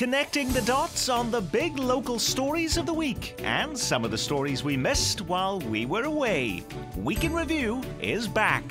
Connecting the dots on the big local stories of the week and some of the stories we missed while we were away. Week in Review is back.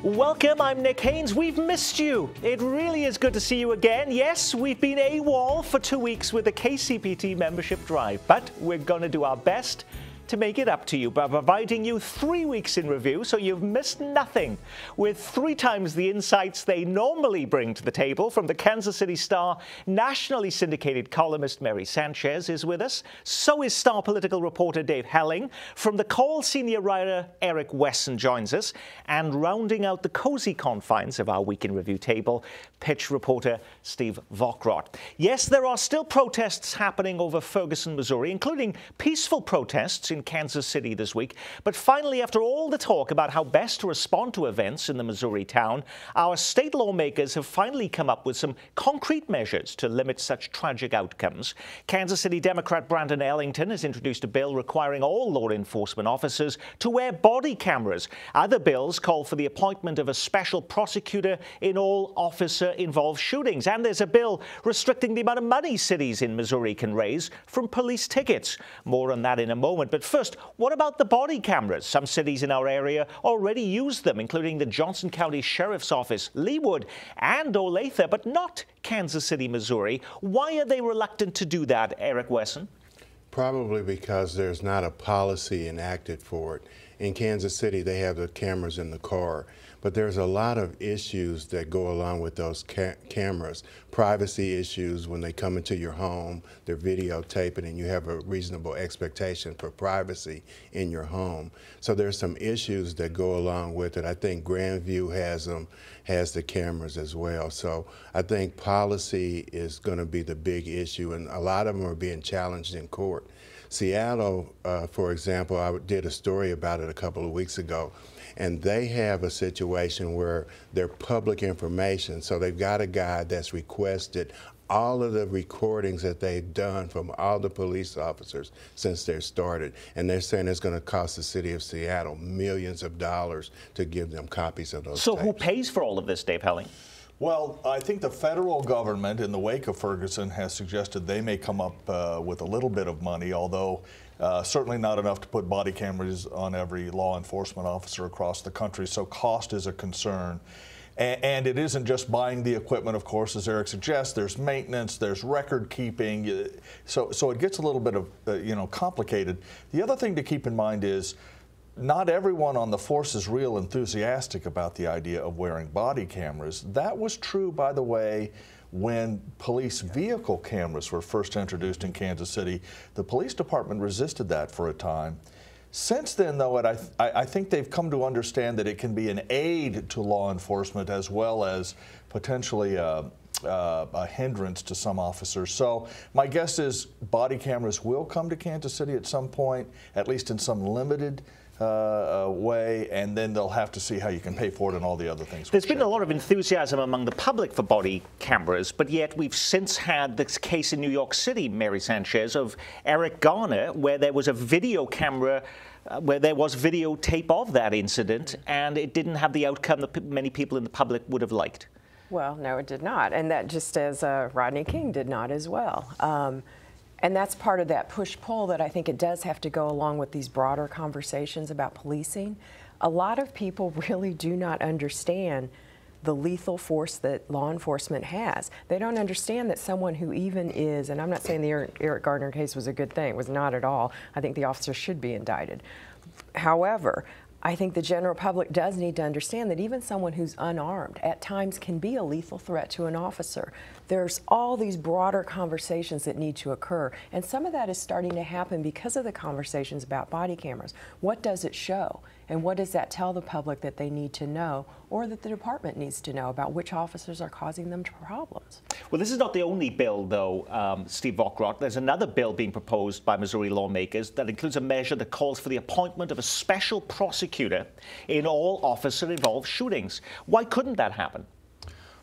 Welcome, I'm Nick Haynes. We've missed you. It really is good to see you again. Yes, we've been AWOL for 2 weeks with the KCPT membership drive, but we're going to do our best to make it up to you by providing you 3 weeks in review so you've missed nothing, with 3 times the insights they normally bring to the table. From the Kansas City Star, nationally syndicated columnist Mary Sanchez is with us. So is Star political reporter Dave Helling. From the Call, senior writer Eric Wesson joins us. And rounding out the cozy confines of our Week in Review table, pitch reporter Steve Vockrodt. Yes, there are still protests happening over Ferguson, Missouri, including peaceful protests in Kansas City this week. But finally, after all the talk about how best to respond to events in the Missouri town, our state lawmakers have finally come up with some concrete measures to limit such tragic outcomes. Kansas City Democrat Brandon Ellington has introduced a bill requiring all law enforcement officers to wear body cameras. Other bills call for the appointment of a special prosecutor in all officer-involved shootings. And there's a bill restricting the amount of money cities in Missouri can raise from police tickets. More on that in a moment. But first, what about the body cameras? Some cities in our area already use them, including the Johnson County Sheriff's Office, Leawood, and Olathe, but not Kansas City, Missouri. Why are they reluctant to do that, Eric Wesson? Probably because there's not a policy enacted for it. In Kansas City, they have the cameras in the car, but there's a lot of issues that go along with those cameras. Privacy issues when they come into your home, they're videotaping, and you have a reasonable expectation for privacy in your home. So there's some issues that go along with it. I think Grandview has the cameras as well. So I think policy is going to be the big issue, and a lot of them are being challenged in court. Seattle, for example, I did a story about it a couple of weeks ago, and they have a situation where they're public information. So they've got a guy that's requested all of the recordings that they've done from all the police officers since they started. And they're saying it's going to cost the city of Seattle millions of dollars to give them copies of those So tapes. who pays for all of this, Dave Helling? Well, I think the federal government, in the wake of Ferguson, has suggested they may come up with a little bit of money, although certainly not enough to put body cameras on every law enforcement officer across the country. So cost is a concern. And it isn't just buying the equipment, of course, as Eric suggests. There's maintenance, there's record keeping. So it gets a little bit of, complicated. The other thing to keep in mind is not everyone on the force is real enthusiastic about the idea of wearing body cameras. That was true, by the way, when police vehicle cameras were first introduced in Kansas City. The police department resisted that for a time. Since then, though, I think they've come to understand that it can be an aid to law enforcement as well as potentially a hindrance to some officers. So my guess is body cameras will come to Kansas City at some point, at least in some limited way, and then they'll have to see how you can pay for it and all the other things. There's been a lot of enthusiasm among the public for body cameras, but yet we've since had this case in New York City, Mary Sanchez, of Eric Garner, where there was a video camera, where there was videotape of that incident, and it didn't have the outcome that many people in the public would have liked. Well, no, it did not, and that just as Rodney King did not as well. And that's part of that push-pull that I think it does have to go along with these broader conversations about policing. A lot of people really do not understand the lethal force that law enforcement has. They don't understand that someone who even is, and I'm not saying the Eric Garner case was a good thing, it was not at all. I think the officer should be indicted. However, I think the general public does need to understand that even someone who's unarmed at times can be a lethal threat to an officer. There's all these broader conversations that need to occur, and some of that is starting to happen because of the conversations about body cameras. What does it show, and what does that tell the public that they need to know, or that the department needs to know about which officers are causing them problems? Well, this is not the only bill, though, Steve Vockrodt. There's another bill being proposed by Missouri lawmakers that includes a measure that calls for the appointment of a special prosecutor in all officer-involved shootings. Why couldn't that happen?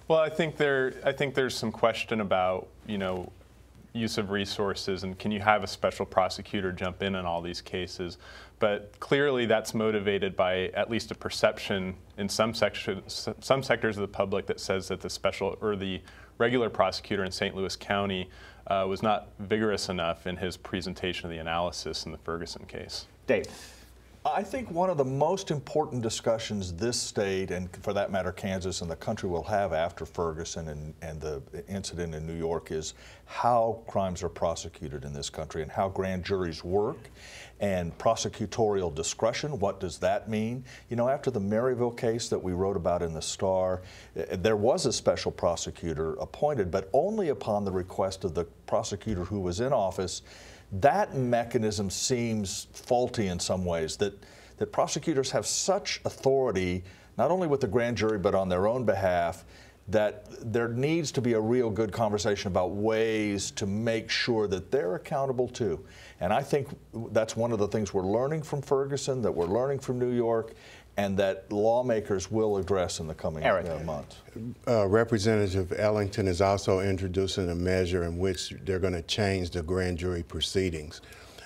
Well, I think there's some question about, use of resources, and can you have a special prosecutor jump in all these cases? But clearly that's motivated by at least a perception in some sectors of the public that says that the special or the regular prosecutor in St. Louis County was not vigorous enough in his presentation of the analysis in the Ferguson case. Dave. I think one of the most important discussions this state, and for that matter Kansas and the country, will have after Ferguson and the incident in New York is how crimes are prosecuted in this country and how grand juries work and prosecutorial discretion. What does that mean? You know, after the Maryville case that we wrote about in the Star, there was a special prosecutor appointed, but only upon the request of the prosecutor who was in office. That mechanism seems faulty in some ways, that prosecutors have such authority, not only with the grand jury, but on their own behalf, that there needs to be a real good conversation about ways to make sure that they're accountable too. And I think that's one of the things we're learning from Ferguson, that we're learning from New York, and that lawmakers will address in the coming months. Representative Ellington is also introducing a measure in which they're going to change the grand jury proceedings.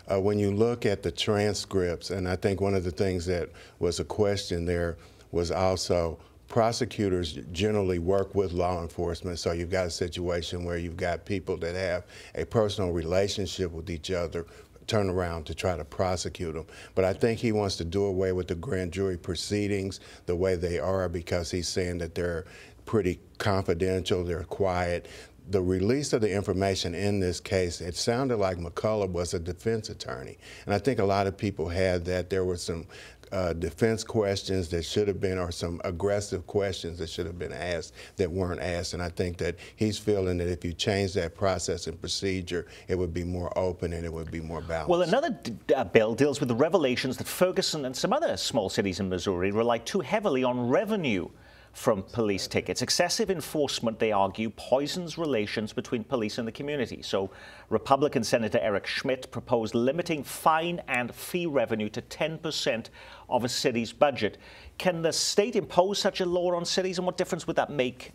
When you look at the transcripts, and I think one of the things that was a question there was also prosecutors generally work with law enforcement, so you've got a situation where you've got people that have a personal relationship with each other turn around to try to prosecute them. But I think he wants to do away with the grand jury proceedings the way they are, because he's saying that they're pretty confidential, they're quiet. The release of the information in this case, it sounded like McCullough was a defense attorney. And I think a lot of people had that. There were some defense questions that should have been, or some aggressive questions that should have been asked that weren't asked. And I think that he's feeling that if you change that process and procedure, it would be more open and it would be more balanced. Well, another bill deals with the revelations that Ferguson and some other small cities in Missouri rely too heavily on revenue from police tickets. Excessive enforcement, they argue, poisons relations between police and the community. So Republican Senator Eric Schmidt proposed limiting fine and fee revenue to 10% of a city's budget. Can the state impose such a law on cities, and what difference would that make,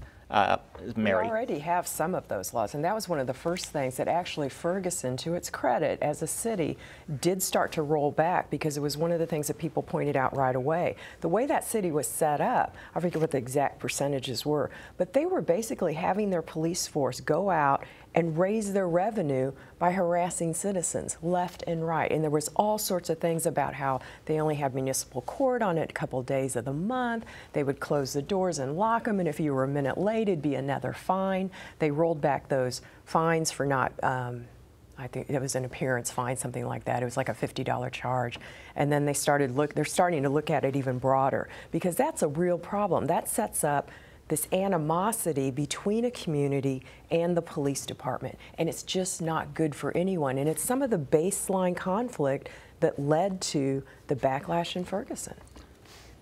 Mary? We already have some of those laws, and that was one of the first things that actually Ferguson, to its credit as a city, did start to roll back, because it was one of the things that people pointed out right away. The way that city was set up, I forget what the exact percentages were, but they were basically having their police force go out and raise their revenue by harassing citizens left and right. And there was all sorts of things about how they only had municipal court on it a couple of days of the month. They would close the doors and lock them, and if you were a minute late, it'd be another fine. They rolled back those fines for not, I think it was an appearance fine, something like that. It was like a $50 charge. And then they're starting to look at it even broader, because that's a real problem. That sets up this animosity between a community and the police department, and it's just not good for anyone. And it's some of the baseline conflict that led to the backlash in Ferguson.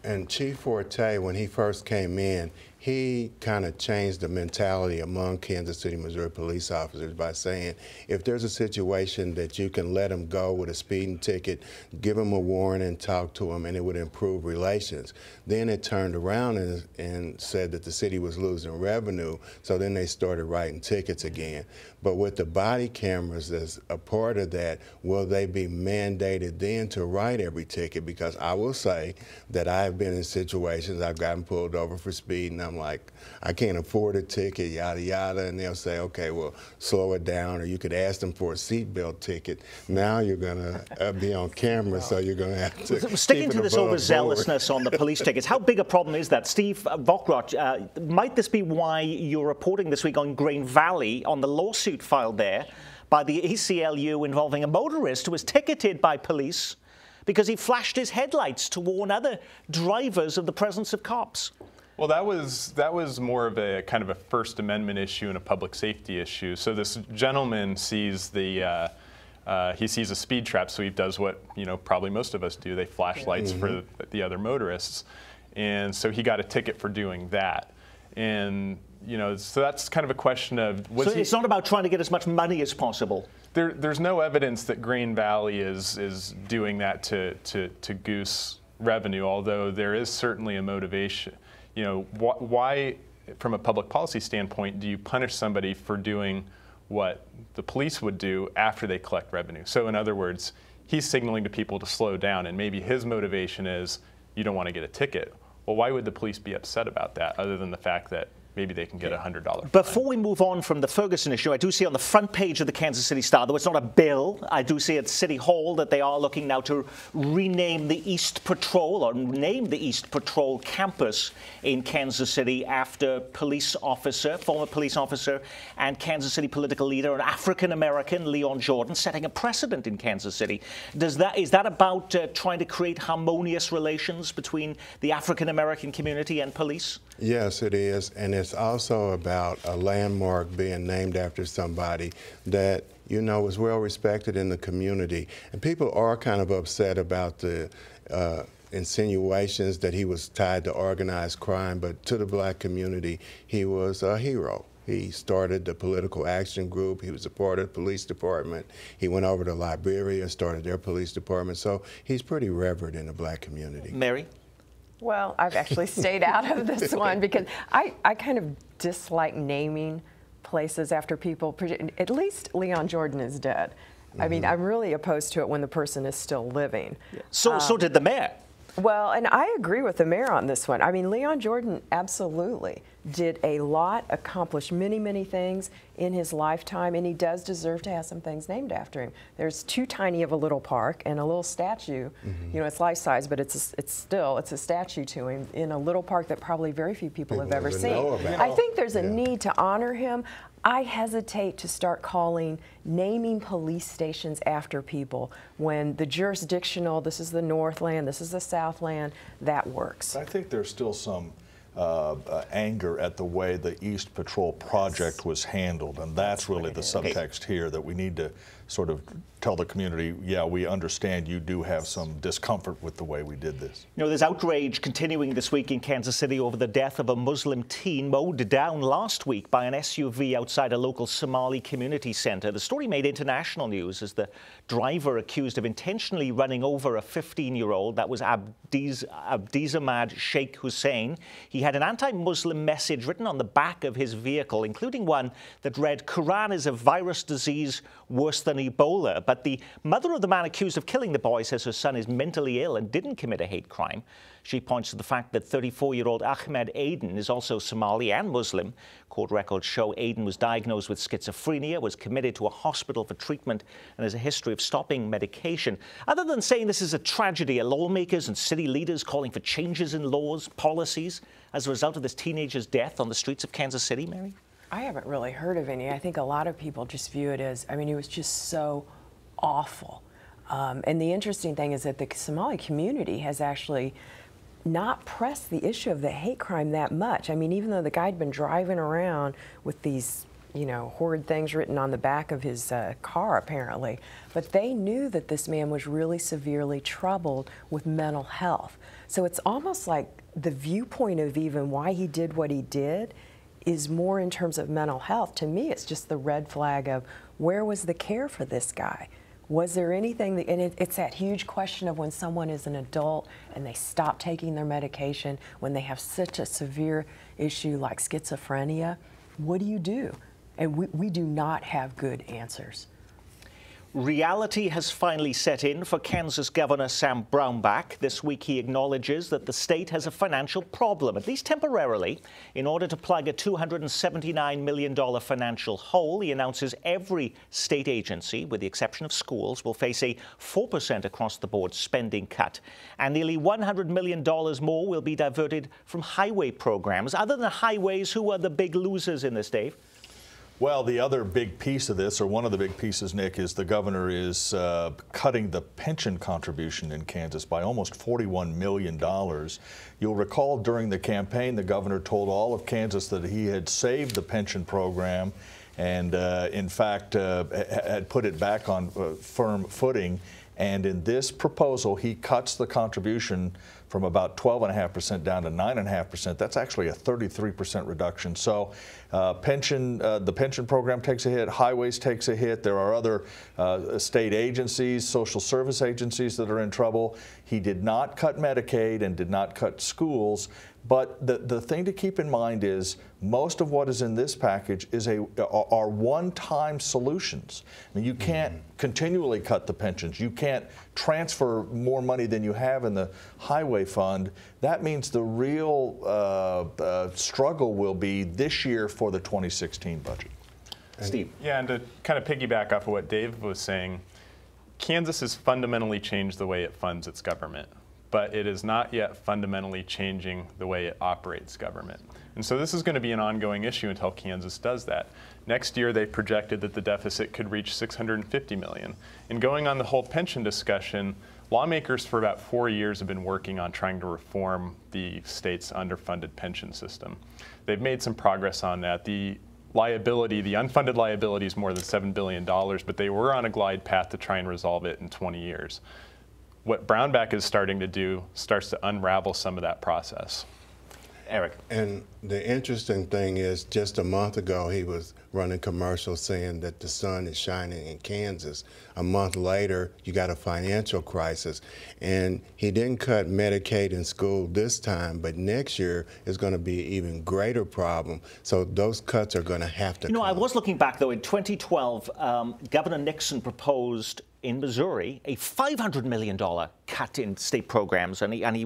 And Chief Forte, when he first came in, he kind of changed the mentality among Kansas City, Missouri police officers by saying, if there's a situation that you can let them go with a speeding ticket, give them a warrant and talk to them, and it would improve relations. Then it turned around and said that the city was losing revenue, so then they started writing tickets again. But with the body cameras as a part of that, will they be mandated then to write every ticket? Because I will say that I've been in situations, I've gotten pulled over for speeding, I'm like, I can't afford a ticket, yada, yada, and they'll say, okay, well, slow it down, or you could ask them for a seatbelt ticket. Now you're going to be on camera, so you're going to have to Sticking to this overzealousness on the police tickets, how big a problem is that? Steve Vockroch, might this be why you're reporting this week on Green Valley on the lawsuit filed there by the ACLU involving a motorist who was ticketed by police because he flashed his headlights to warn other drivers of the presence of cops? Well, that was more of a kind of a First Amendment issue and a public safety issue. So this gentleman sees he sees a speed trap, so he does what probably most of us do. They flash lights for the other motorists, and so he got a ticket for doing that. And so that's kind of a question of so it's not about trying to get as much money as possible. There's no evidence that Green Valley is doing that to goose revenue, although there is certainly a motivation. Why, from a public policy standpoint, do you punish somebody for doing what the police would do after they collect revenue. So in other words, he's signaling to people to slow down, and maybe his motivation is you don't want to get a ticket. Well, why would the police be upset about that other than the fact that maybe they can get a $100 fine? Before we move on from the Ferguson issue, I do see on the front page of the Kansas City Star, though it's not a bill, I do see at City Hall that they are looking now to rename the East Patrol, or name the East Patrol campus in Kansas City after former police officer and Kansas City political leader, an African-American, Leon Jordan, setting a precedent in Kansas City. Is that about trying to create harmonious relations between the African-American community and police? Yes, it is, and it's also about a landmark being named after somebody that, you know, is well respected in the community. And people are kind of upset about the insinuations that he was tied to organized crime, but to the black community, he was a hero. He started the political action group. He was a part of the police department. He went over to Liberia, started their police department. So he's pretty revered in the black community. Mary? Well, I've actually stayed out of this one because I kind of dislike naming places after people. At least Leon Jordan is dead. I mean, I'm really opposed to it when the person is still living. So did the mayor. Well, and I agree with the mayor on this one. I mean, Leon Jordan absolutely did a lot, accomplished many, many things in his lifetime, and he does deserve to have some things named after him. There's too tiny of a little park and a little statue. You know, it's life-size, but it's a statue to him in a little park that probably very few people have ever seen. I think there's a need to honor him. I hesitate to start naming police stations after people when the jurisdictional, this is the Northland, this is the Southland, that works. I think there's still some anger at the way the East Patrol project was handled, and that's really the subtext here, that we need to sort of tell the community, yeah, we understand you do have some discomfort with the way we did this. You know, there's outrage continuing this week in Kansas City over the death of a Muslim teen mowed down last week by an SUV outside a local Somali community center. The story made international news as the driver accused of intentionally running over a 15-year-old. That was Abdizamad Sheikh Hussein. He had an anti-Muslim message written on the back of his vehicle, including one that read, "Quran is a virus disease worse than Ebola." But the mother of the man accused of killing the boy says her son is mentally ill and didn't commit a hate crime. She points to the fact that 34-year-old Ahmed Aden is also Somali and Muslim. Court records show Aden was diagnosed with schizophrenia, was committed to a hospital for treatment, and has a history of stopping medication. Other than saying this is a tragedy, are lawmakers and city leaders calling for changes in laws, policies, as a result of this teenager's death on the streets of Kansas City, Mary? I haven't really heard of any. I think a lot of people just view it as, I mean, it was just so awful. And the interesting thing is that the Somali community has actually not pressed the issue of the hate crime that much. I mean, even though the guy had been driving around with these, you know, horrid things written on the back of his car, apparently, but they knew that this man was really severely troubled with mental health. So it's almost like the viewpoint of even why he did what he did is more in terms of mental health. To me, it's just the red flag of where was the care for this guy? Was there anything that, and it's that huge question of when someone is an adult and they stop taking their medication, when they have such a severe issue like schizophrenia, what do you do? And we do not have good answers. Reality has finally set in for Kansas Governor Sam Brownback. This week he acknowledges that the state has a financial problem, at least temporarily. In order to plug a $279 million financial hole, he announces every state agency, with the exception of schools, will face a 4% across-the-board spending cut. And nearly $100 million more will be diverted from highway programs. Other than highways, who are the big losers in this, Dave? Well, the other big piece of this, or one of the big pieces, Nick, is the governor is cutting the pension contribution in Kansas by almost $41 million. You'll recall during the campaign, the governor told all of Kansas that he had saved the pension program and, in fact, had put it back on firm footing. And in this proposal, he cuts the contribution from about 12.5% down to 9.5%. That's actually a 33% reduction. So the pension program takes a hit, highways takes a hit. There are other state agencies, social service agencies that are in trouble. He did not cut Medicaid and did not cut schools. But the thing to keep in mind is most of what is in this package are one-time solutions. I mean, you can't continually cut the pensions. You can't transfer more money than you have in the highway fund. That means the real struggle will be this year for the 2016 budget. Steve. Yeah, and to kind of piggyback off of what Dave was saying, Kansas has fundamentally changed the way it funds its government, but it is not yet fundamentally changing the way it operates government. And so this is going to be an ongoing issue until Kansas does that. Next year, they projected that the deficit could reach $650 million. And going on the whole pension discussion, lawmakers for about 4 years have been working on trying to reform the state's underfunded pension system. They've made some progress on that. The unfunded liability is more than $7 billion, but they were on a glide path to try and resolve it in 20 years. What Brownback is starting to do starts to unravel some of that process. Eric. And the interesting thing is, just a month ago, he was running commercials saying that the sun is shining in Kansas. A month later, you got a financial crisis. And he didn't cut Medicaid in school this time, but next year is going to be an even greater problem. So those cuts are going to have to come. I was looking back, though, in 2012, Governor Nixon proposed in Missouri a $500 million cut in state programs, and he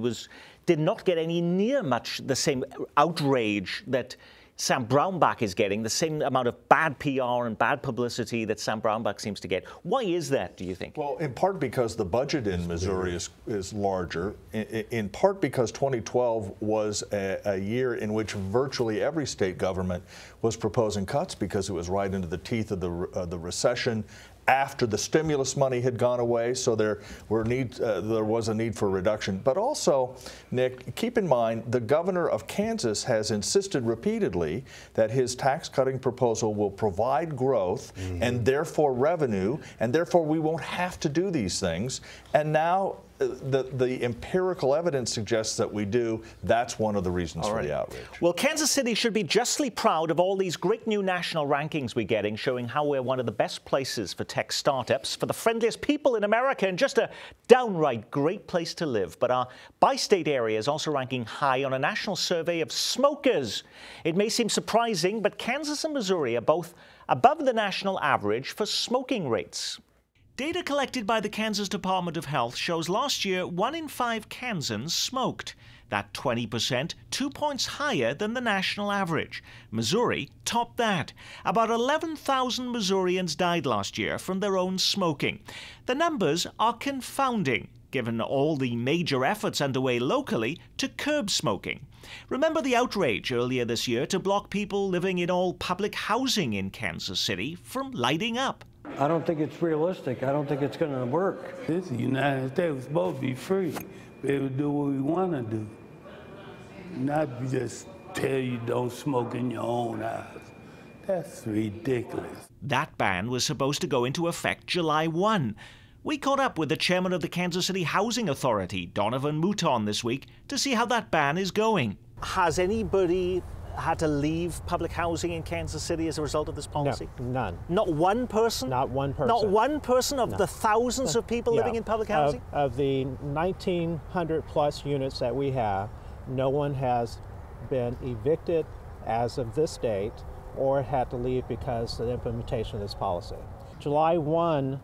did not get any near much the same outrage that Sam Brownback is getting, the same amount of bad PR and bad publicity that Sam Brownback seems to get. Why is that, do you think? Well, in part because the budget in Missouri is larger, in part because 2012 was a year in which virtually every state government was proposing cuts because it was right into the teeth of the recession after the stimulus money had gone away, so there was a need for a reduction. But also, Nick, keep in mind, the governor of Kansas has insisted repeatedly that his tax-cutting proposal will provide growth and therefore revenue, and therefore we won't have to do these things. And now the empirical evidence suggests that we do. That's one of the reasons for the outrage. Well, Kansas City should be justly proud of all these great new national rankings we're getting, showing how we're one of the best places for tech startups, for the friendliest people in America, and just a downright great place to live. But our bi-state area is also ranking high on a national survey of smokers. It may seem surprising, but Kansas and Missouri are both above the national average for smoking rates. Data collected by the Kansas Department of Health shows last year 1 in 5 Kansans smoked. That 20%, 2 points higher than the national average. Missouri topped that. About 11,000 Missourians died last year from their own smoking. The numbers are confounding, given all the major efforts underway locally to curb smoking. Remember the outrage earlier this year to block people living in all public housing in Kansas City from lighting up. I don't think it's realistic. I don't think it's going to work. This is the United States. We're supposed to be free. Be able to do what we want to do. Not just tell you don't smoke in your own house. That's ridiculous. That ban was supposed to go into effect July 1. We caught up with the chairman of the Kansas City Housing Authority, Donovan Mouton, this week to see how that ban is going. Has anybody had to leave public housing in Kansas City as a result of this policy? No, none. Not one person? Not one person. Not one person of the thousands of people living in public housing? Of the 1,900 plus units that we have, no one has been evicted as of this date or had to leave because of the implementation of this policy. July 1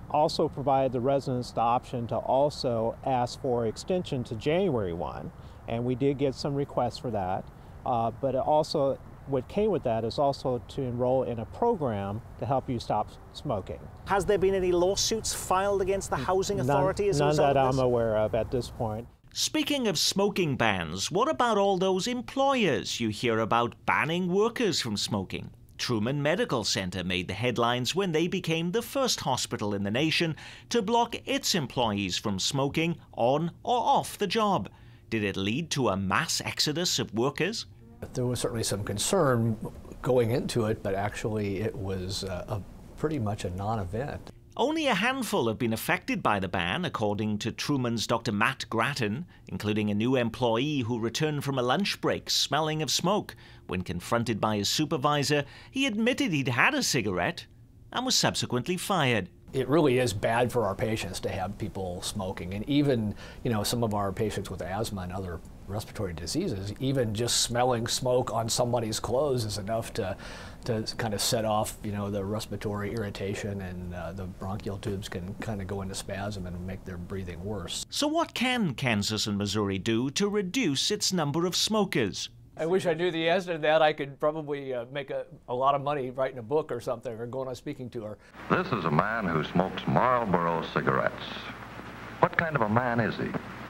also provided the residents the option to also ask for extension to January 1. And we did get some requests for that, but it also, what came with that is also to enroll in a program to help you stop smoking. Has there been any lawsuits filed against the Housing Authority as a result of this? None that I'm aware of at this point. Speaking of smoking bans, what about all those employers you hear about banning workers from smoking? Truman Medical Center made the headlines when they became the first hospital in the nation to block its employees from smoking on or off the job. Did it lead to a mass exodus of workers? There was certainly some concern going into it, but actually it was pretty much a non-event. Only a handful have been affected by the ban, according to Truman's Dr. Matt Grattan, including a new employee who returned from a lunch break smelling of smoke. When confronted by his supervisor, he admitted he'd had a cigarette and was subsequently fired. It really is bad for our patients to have people smoking, and even, some of our patients with asthma and other respiratory diseases, even just smelling smoke on somebody's clothes is enough to kind of set off, the respiratory irritation, and the bronchial tubes can kind of go into spasm and make their breathing worse. So what can Kansas and Missouri do to reduce its number of smokers? I wish I knew the answer to that. I could probably make a lot of money writing a book or something, or going on a speaking tour. This is a man who smokes Marlboro cigarettes. What kind of a man is he?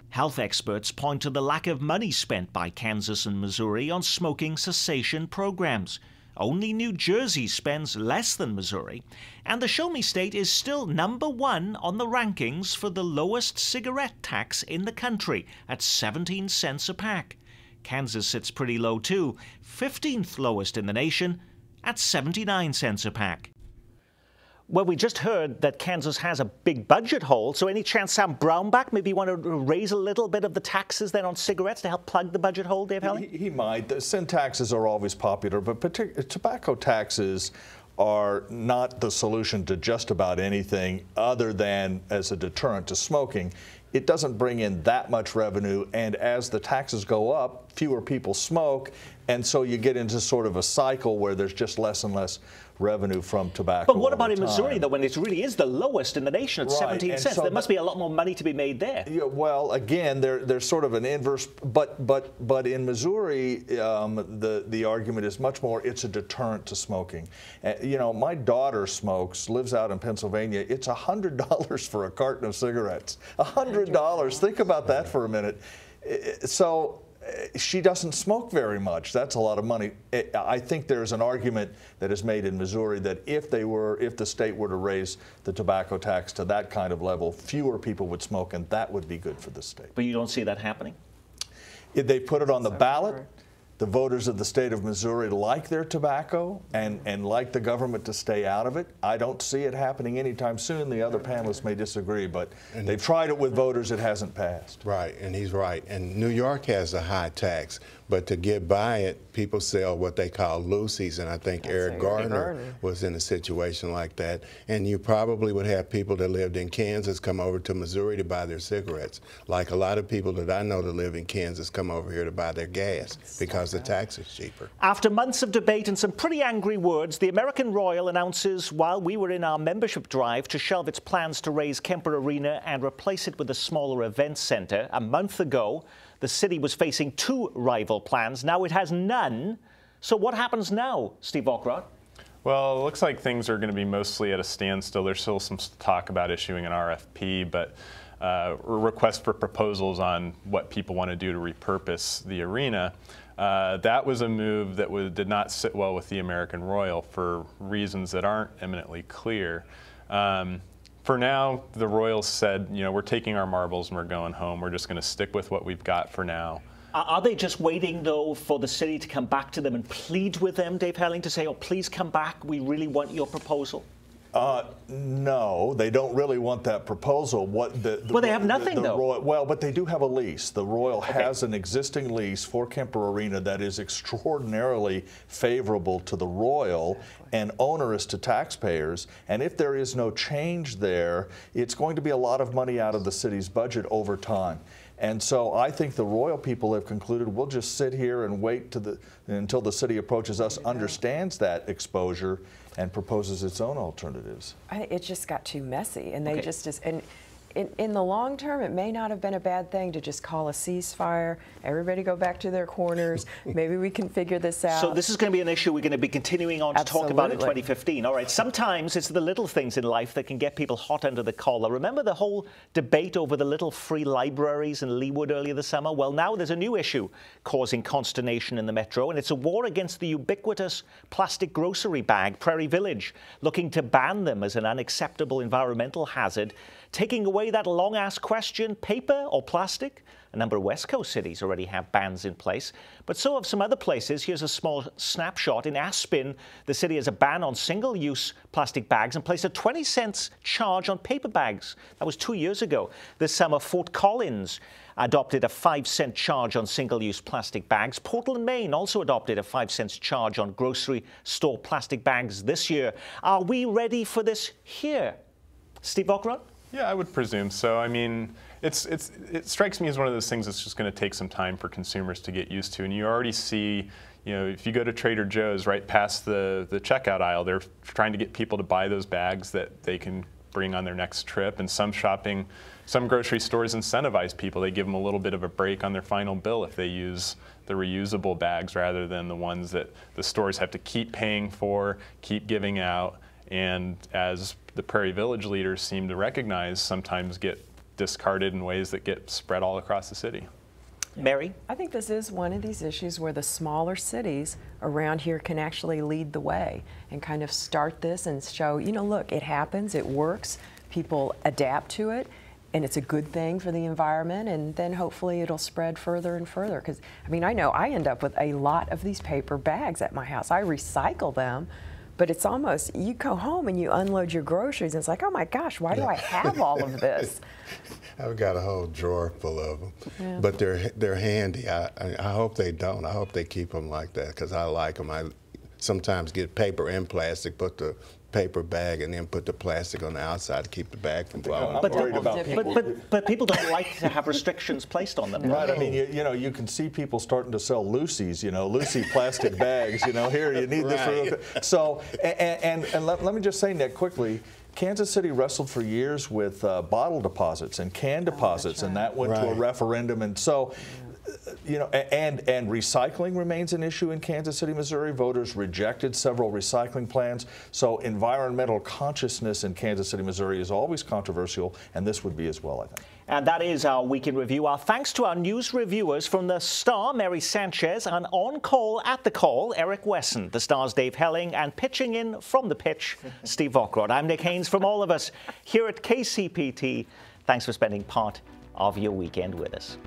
Health experts point to the lack of money spent by Kansas and Missouri on smoking cessation programs. Only New Jersey spends less than Missouri, and the Show Me State is still #1 on the rankings for the lowest cigarette tax in the country at 17 cents a pack. Kansas sits pretty low too, 15th lowest in the nation at 79 cents a pack. Well, we just heard that Kansas has a big budget hole, so any chance Sam Brownback maybe want to raise a little bit of the taxes then on cigarettes to help plug the budget hole, Dave Helling? He might. The sin taxes are always popular, but tobacco taxes are not the solution to just about anything other than as a deterrent to smoking. It doesn't bring in that much revenue, and as the taxes go up, fewer people smoke, and so you get into sort of a cycle where there's just less and less revenue from tobacco. But what about in time. Missouri, though, when it really is the lowest in the nation at 17 cents? So there must be a lot more money to be made there. Yeah, well, again, there's sort of an inverse, but in Missouri, the argument is much more it's a deterrent to smoking. My daughter smokes, lives out in Pennsylvania. It's $100 for a carton of cigarettes. $100. Think about that for a minute. So she doesn't smoke very much. That's a lot of money. I think there's an argument that is made in Missouri that if the state were to raise the tobacco tax to that kind of level, fewer people would smoke, and that would be good for the state. But you don't see that happening? If they put it on the ballot, the voters of the state of Missouri like their tobacco and like the government to stay out of it. I don't see it happening anytime soon. The other panelists may disagree, but they've tried it with voters. It hasn't passed. Right, and he's right. And New York has a high tax, but to get by it, people sell what they call loosies, and I think Eric Garner was in a situation like that. And you probably would have people that lived in Kansas come over to Missouri to buy their cigarettes, like a lot of people that I know that live in Kansas come over here to buy their gas because the tax is cheaper. After months of debate and some pretty angry words, the American Royal announces while we were in our membership drive to shelve its plans to raise Kemper Arena and replace it with a smaller event center. A month ago, the city was facing 2 rival plans. Now it has none. So what happens now, Steve Ockrott? Well, it looks like things are going to be mostly at a standstill. There's still some talk about issuing an RFP, but a request for proposals on what people want to do to repurpose the arena. That was a move that did not sit well with the American Royal for reasons that aren't eminently clear. For now, the Royals said, we're taking our marbles and we're going home. We're just going to stick with what we've got for now. Are they just waiting, though, for the city to come back to them and plead with them, Dave Helling, to say, oh, please come back, we really want your proposal? No, they don't really want that proposal. Well, they have nothing, though. Well, but they do have a lease. The Royal has an existing lease for Kemper Arena that is extraordinarily favorable to the Royal and onerous to taxpayers. And if there is no change there, it's going to be a lot of money out of the city's budget over time. And so I think the Royal people have concluded we'll just sit here and wait until the city approaches us, understands that exposure, and proposes its own alternatives. It just got too messy, and they and in the long term, it may not have been a bad thing to just call a ceasefire, everybody go back to their corners, maybe we can figure this out. So this is going to be an issue we're going to be continuing on to talk about in 2015. All right, sometimes it's the little things in life that can get people hot under the collar. Remember the whole debate over the little free libraries in Leawood earlier this summer? Well, now there's a new issue causing consternation in the metro, and it's a war against the ubiquitous plastic grocery bag, Prairie Village, looking to ban them as an unacceptable environmental hazard. taking away that long-ass question, paper or plastic? A number of West Coast cities already have bans in place, but so have some other places. Here's a small snapshot. In Aspen, the city has a ban on single-use plastic bags and placed a 20-cent charge on paper bags. That was 2 years ago. This summer, Fort Collins adopted a 5-cent charge on single-use plastic bags. Portland, Maine also adopted a 5-cent charge on grocery store plastic bags this year. Are we ready for this here? Steve Vockrodt? Yeah, I would presume so. I mean, it strikes me as one of those things that's just going to take some time for consumers to get used to. And you already see, you know, if you go to Trader Joe's, right past the checkout aisle, they're trying to get people to buy those bags that they can bring on their next trip. And some grocery stores incentivize people. They give them a little bit of a break on their final bill if they use the reusable bags rather than the ones that the stores have to keep paying for, keep giving out. And as the Prairie Village leaders seem to recognize, sometimes get discarded in ways that get spread all across the city. Mary? I think this is one of these issues where the smaller cities around here can actually lead the way and kind of start this and show, you know, look, it happens, it works, people adapt to it, and it's a good thing for the environment, and then hopefully it'll spread further and further. Because, I mean, I know I end up with a lot of these paper bags at my house. I recycle them, but it's almost, you go home and you unload your groceries, and it's like, oh my gosh, why do I have all of this? I've got a whole drawer full of them, yeah. But they're handy. I hope they don't. I hope they keep them like that because I like them. I sometimes get paper and plastic, put the paper bag and then put the plastic on the outside to keep the bag from falling. But people don't like to have restrictions placed on them. Right. I mean, you know, you can see people starting to sell Lucy's, you know, Lucy plastic bags. You know, here you need this. So, and let me just say, Nick, quickly. Kansas City wrestled for years with bottle deposits and can deposits, and that went to a referendum. And so, you know, and recycling remains an issue in Kansas City, Missouri. Voters rejected several recycling plans. So environmental consciousness in Kansas City, Missouri is always controversial, and this would be as well, I think. And that is our Week in Review. Our thanks to our news reviewers from The Star, Mary Sanchez, and On Call at the Call, Eric Wesson, The Star's Dave Helling, and pitching in from the pitch, Steve Vockrodt. I'm Nick Haynes from all of us here at KCPT. Thanks for spending part of your weekend with us.